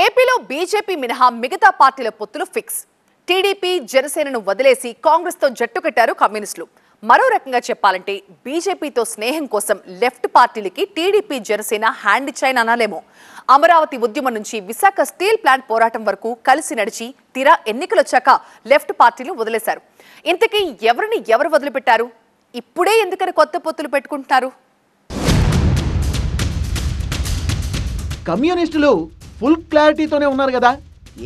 ఏపీలో బీజేపీ మినహా మిగతా పార్టీల పొత్తులు ఫిక్స్. టీడీపీ జనసేనను వదిలేసి కాంగ్రెస్ తో జట్టు కట్టారు కమ్యూనిస్టులు. మరో రకంగా చెప్పాలంటే బీజేపీతో స్నేహం కోసం లెఫ్ట్ పార్టీలకి టీడీపీ జనసేన హ్యాండ్ ఇచ్చాయని అనాలేమో. అమరావతి ఉద్యమం నుంచి విశాఖ స్టీల్ ప్లాంట్ పోరాటం వరకు కలిసి నడిచి తీరా ఎన్నికలొచ్చాక లెఫ్ట్ పార్టీలు వదిలేశారు. ఇంతకీ ఎవరిని ఎవరు వదిలిపెట్టారు? ఇప్పుడే ఎందుకని కొత్త పొత్తులు పెట్టుకుంటున్నారు? కమ్యూనిస్టులు ఫుల్ క్లారిటీతోనే ఉన్నారు కదా,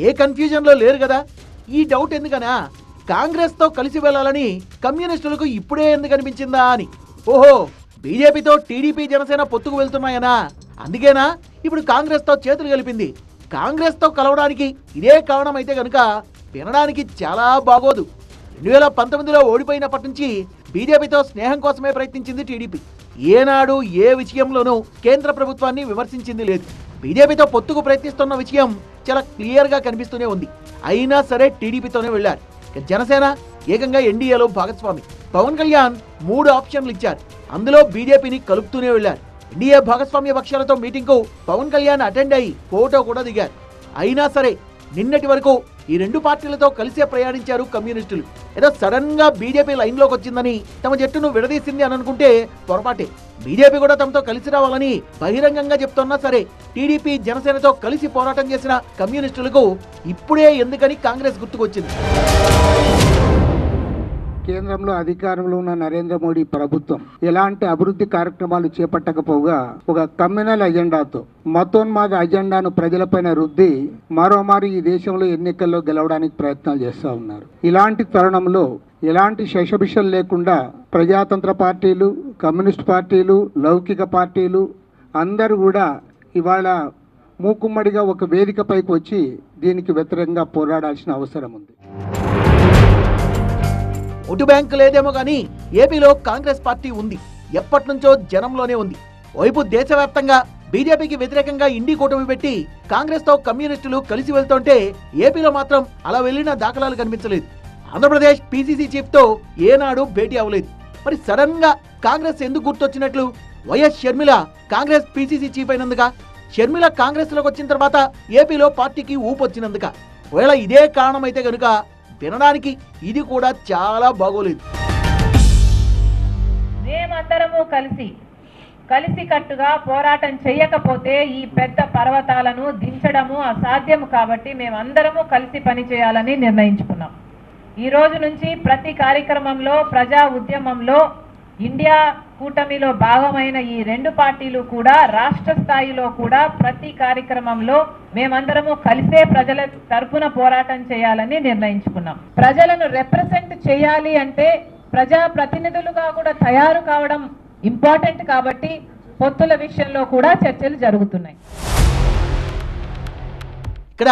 ఏ కన్ఫ్యూజన్లో లేరు కదా. ఈ డౌట్ ఎందుకనా, కాంగ్రెస్తో కలిసి వెళ్ళాలని కమ్యూనిస్టులకు ఇప్పుడే ఎందుకు అనిపించిందా అని. ఓహో, బీజేపీతో టీడీపీ జనసేన పొత్తుకు వెళ్తున్నాయనా? అందుకేనా ఇప్పుడు కాంగ్రెస్తో చేతులు కలిపింది? కాంగ్రెస్తో కలవడానికి ఇదే కారణం అయితే కనుక వినడానికి చాలా బాగోదు. 2019లో ఓడిపోయినప్పటి నుంచి బీజేపీతో స్నేహం కోసమే ప్రయత్నించింది టీడీపీ. ఏనాడు ఏ విషయంలోనూ కేంద్ర ప్రభుత్వాన్ని విమర్శించింది లేదు. బీజేపీతో పొత్తుకు ప్రయత్నిస్తున్న విషయం చాలా క్లియర్గా కనిపిస్తూనే ఉంది. అయినా సరే టీడీపీతోనే వెళ్లారు. జనసేన ఏకంగా ఎన్డీఏలో భాగస్వామి. పవన్ కళ్యాణ్ 3 ఆప్షన్లు ఇచ్చారు, అందులో బీజేపీని కలుపుతూనే వెళ్లారు. ఎన్డీఏ భాగస్వామ్య పక్షాలతో మీటింగ్కు పవన్ కళ్యాణ్ అటెండ్ అయ్యి ఫోటో కూడా దిగారు. అయినా సరే నిన్నటి వరకు ఈ 2 పార్టీలతో కలిసే ప్రయాణించారు కమ్యూనిస్టులు. ఏదో సడన్ గా బీజేపీ లైన్లోకి వచ్చిందని తమ జట్టును విడదీసింది అని అనుకుంటే పొరపాటే. బీజేపీ కూడా తమతో కలిసి రావాలని బహిరంగంగా చెప్తున్నా సరే టీడీపీ జనసేనతో కలిసి పోరాటం చేసిన కమ్యూనిస్టులకు ఇప్పుడే ఎందుకని కాంగ్రెస్ గుర్తుకొచ్చింది. కేంద్రంలో అధికారంలో ఉన్న నరేంద్ర మోడీ ప్రభుత్వం ఎలాంటి అభివృద్ధి కార్యక్రమాలు చేపట్టకపోగా ఒక కమ్యూనల్ అజెండాతో, మతోన్మాద అజెండాను ప్రజలపైన రుద్ది మరోమారు ఈ దేశంలో ఎన్నికల్లో గెలవడానికి ప్రయత్నాలు చేస్తూ ఉన్నారు. ఇలాంటి తరుణంలో ఎలాంటి శషభిషలు లేకుండా ప్రజాతంత్ర పార్టీలు, కమ్యూనిస్ట్ పార్టీలు, లౌకిక పార్టీలు అందరూ కూడా ఇవాళ మూకుమ్మడిగా ఒక వేదికపైకి వచ్చి దీనికి వ్యతిరేకంగా పోరాడాల్సిన అవసరం ఉంది. ఓటు బ్యాంకు లేదేమో కానీ ఏపీలో కాంగ్రెస్ పార్టీ ఉంది. ఎప్పటి నుంచో జనంలోనే ఉంది. వైపు దేశవ్యాప్తంగా బీజేపీకి వ్యతిరేకంగా ఇండి కూటమి పెట్టి కాంగ్రెస్ తో కమ్యూనిస్టులు కలిసి వెళ్తుంటే ఏపీలో మాత్రం అలా వెళ్లిన దాఖలాలు కనిపించలేదు. ఆంధ్రప్రదేశ్ పీసీసీ చీఫ్ తో ఏనాడు భేటీ అవ్వలేదు. మరి సడన్ గా కాంగ్రెస్ ఎందుకు గుర్తొచ్చినట్లు? వైఎస్ షర్మిల కాంగ్రెస్ పీసీసీ చీఫ్ అయినందుక? షర్మిల కాంగ్రెస్ లోకి వచ్చిన తర్వాత ఏపీలో పార్టీకి ఊపు వచ్చినందుక? ఒకవేళ ఇదే కారణం అయితే కనుక వినడానికి ఇది కూడా చాలా బాగోలేదు. మేమందరము కలిసి కట్టుగా పోరాటం చేయకపోతే ఈ పెద్ద పర్వతాలను దించడము అసాధ్యము. కాబట్టి మేమందరము కలిసి పనిచేయాలని నిర్ణయించుకున్నాం. ఈ రోజు నుంచి ప్రతి కార్యక్రమంలో, ప్రజా ఉద్యమంలో ఇండియా కూటమిలో భాగమైన ఈ 2 పార్టీలు కూడా రాష్ట్ర స్థాయిలో కూడా ప్రతి కార్యక్రమంలో మేమందరము కలిసే ప్రజల తరపున పోరాటం చేయాలని నిర్ణయించుకున్నాం. ప్రజలను రిప్రజెంట్ చేయాలి అంటే ప్రజా ప్రతినిధులుగా కూడా తయారు కావడం ఇంపార్టెంట్. కాబట్టి పొత్తుల విషయంలో కూడా చర్చలు జరుగుతున్నాయి. ఇక్కడ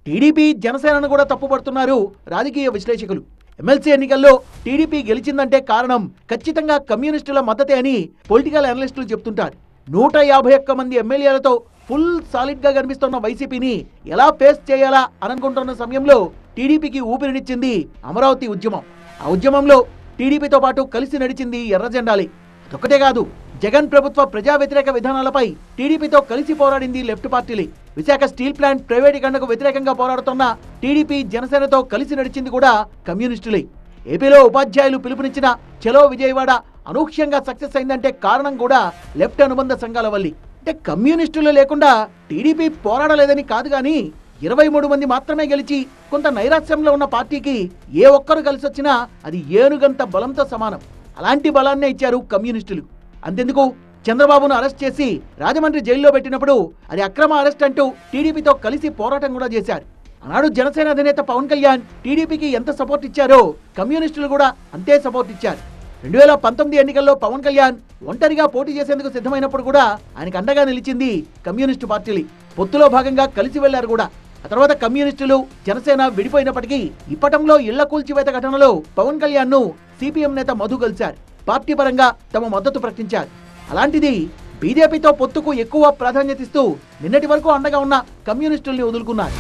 టీడీపీ జనసేనను కూడా తప్పుపడుతున్నారు రాజకీయ విశ్లేషకులు. ఎమ్మెల్సీ ఎన్నికల్లో టీడీపీ గెలిచిందంటే కారణం ఖచ్చితంగా కమ్యూనిస్టుల మద్దతే అని పొలిటికల్ అనలిస్టులు చెప్తుంటారు. 151 మంది ఎమ్మెల్యేలతో ఫుల్ సాలిడ్ గా కనిపిస్తున్న వైసీపీని ఎలా ఫేస్ చేయాలా అనుకుంటున్న సమయంలో టీడీపీకి ఊపిరినిచ్చింది అమరావతి ఉద్యమం. ఆ ఉద్యమంలో టీడీపీతో పాటు కలిసి నడిచింది ఎర్రజెండాలే. అదొక్కటే కాదు, జగన్ ప్రభుత్వ ప్రజా వ్యతిరేక విధానాలపై టీడీపీతో కలిసి పోరాడింది లెఫ్ట్ పార్టీలే. విశాఖ స్టీల్ ప్లాంట్ ప్రైవేటీకరణకు వ్యతిరేకంగా పోరాడుతున్న టీడీపీ జనసేనతో కలిసి నడిచింది కూడా కమ్యూనిస్టులే. ఏపీలో ఉపాధ్యాయులు పిలుపునిచ్చిన చలో విజయవాడ అనూహ్యంగా సక్సెస్ అయిందంటే కారణం కూడా లెఫ్ట్ అనుబంధ సంఘాల వల్లే. అంటే కమ్యూనిస్టులు లేకుండా టీడీపీ పోరాడలేదని కాదు, కానీ 23 మంది మాత్రమే గెలిచి కొంత నైరాశ్యంలో ఉన్న పార్టీకి ఏ ఒక్కరు కలిసి వచ్చినా అది ఏనుగంత బలంతో సమానం. అలాంటి బలాన్నే ఇచ్చారు కమ్యూనిస్టులు. అంతెందుకు, చంద్రబాబును అరెస్ట్ చేసి రాజమండ్రి జైల్లో పెట్టినప్పుడు అది అక్రమ అరెస్ట్ అంటూ టీడీపీతో కలిసి పోరాటం కూడా చేశారు. ఆనాడు జనసేన అధినేత పవన్ కళ్యాణ్ టీడీపీకి ఎంత సపోర్ట్ ఇచ్చారో కమ్యూనిస్టులు కూడా అంతే సపోర్ట్ ఇచ్చారు. 2019 ఎన్నికల్లో పవన్ కళ్యాణ్ ఒంటరిగా పోటీ చేసేందుకు సిద్ధమైనప్పుడు కూడా ఆయనకు అండగా నిలిచింది కమ్యూనిస్టు పార్టీలు. పొత్తులో భాగంగా కలిసి వెళ్లారు కూడా. ఆ తర్వాత కమ్యూనిస్టులు జనసేన విడిపోయినప్పటికీ ఇప్పటంలో ఇళ్ల కూల్చివేత ఘటనలో పవన్ కళ్యాణ్ ను సిపిఎం నేత మధు కలిశారు. పార్టీ పరంగా తమ మద్దతు ప్రకటించారు. అలాంటిది బీజేపీతో పొత్తుకు ఎక్కువ ప్రాధాన్యత ఇస్తూ నిన్నటి వరకు అండగా ఉన్న కమ్యూనిస్టుల్ని వదులుకున్నారు.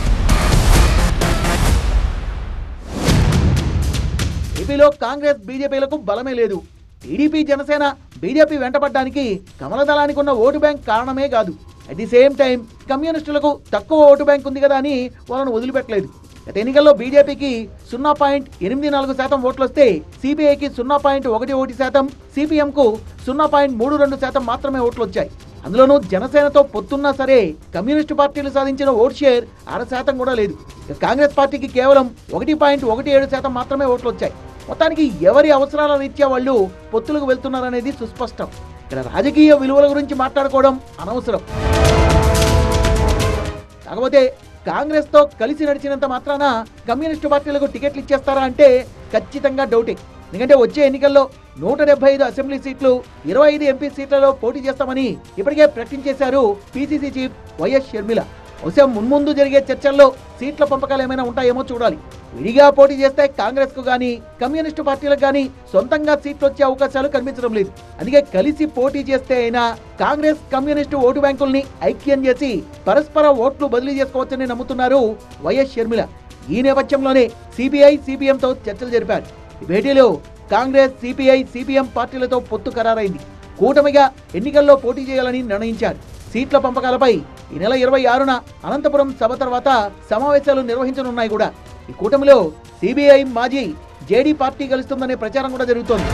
ఏపీలో కాంగ్రెస్ బీజేపీలకు బలమే లేదు. టీడీపీ జనసేన బీజేపీ వెంటపడ్డానికి కమలదళానికి ఉన్న ఓటు బ్యాంక్ కారణమే కాదు. అట్ ది సేమ్ టైం కమ్యూనిస్టులకు తక్కువ ఓటు బ్యాంక్ ఉంది కదా అని వాళ్ళను వదిలిపెట్టలేదు. గత ఎన్నికల్లో బీజేపీకి 0.84% ఓట్లు వస్తే సిపిఐకి 0.11%, సిపిఎంకు 0.32% మాత్రమే ఓట్లు వచ్చాయి. అందులోనూ జనసేనతో పొత్తున్నా సరే కమ్యూనిస్టు పార్టీలు సాధించిన ఓట్ షేర్ 0.5% కూడా లేదు. కాంగ్రెస్ పార్టీకి కేవలం 1.17% మాత్రమే ఓట్లు వచ్చాయి. మొత్తానికి ఎవరి అవసరాల రీత్యా వాళ్ళు పొత్తులకు వెళ్తున్నారనేది సుస్పష్టం. ఇక్కడ రాజకీయ విలువల గురించి మాట్లాడుకోవడం అనవసరం. కాకపోతే కాంగ్రెస్తో కలిసి నడిచినంత మాత్రాన కమ్యూనిస్టు పార్టీలకు టికెట్లు ఇచ్చేస్తారా అంటే ఖచ్చితంగా డౌటే. ఎందుకంటే వచ్చే ఎన్నికల్లో 175 అసెంబ్లీ సీట్లు, 25 ఎంపీ సీట్లలో పోటీ చేస్తామని ఇప్పటికే ప్రకటించేశారు పిసిసి చీఫ్ వైఎస్ షర్మిల. బహుశా మున్ముందు జరిగే చర్చల్లో సీట్ల పంపకాలు ఏమైనా ఉంటాయేమో చూడాలి. విడిగా పోటీ చేస్తే కాంగ్రెస్ కు గానీ కమ్యూనిస్టు పార్టీలకు గానీ సొంతంగా సీట్లు వచ్చే అవకాశాలు కనిపించడం లేదు. అందుకే కలిసి పోటీ చేస్తే అయినా కాంగ్రెస్ కమ్యూనిస్టు ఓటు బ్యాంకుల్ని ఐక్యం చేసి పరస్పర ఓట్లు బదిలీ చేసుకోవచ్చని నమ్ముతున్నారు వైఎస్ షర్మిల. ఈ నేపథ్యంలోనే సిపిఐ, సిపిఎంతో చర్చలు జరిపారు. ఈ భేటీలో కాంగ్రెస్, సిపిఐ, సిపిఎం పార్టీలతో పొత్తు ఖరారైంది. కూటమిగా ఎన్నికల్లో పోటీ చేయాలని నిర్ణయించారు. సీట్ల పంపకాలపై ఈ నెల 26న అనంతపురం సభ తర్వాత సమావేశాలు నిర్వహించనున్నాయి కూడా. ఈ కూటమిలో సిబిఐ మాజీ జేడీ పార్టీ కలుస్తుందనే ప్రచారం కూడా జరుగుతోంది.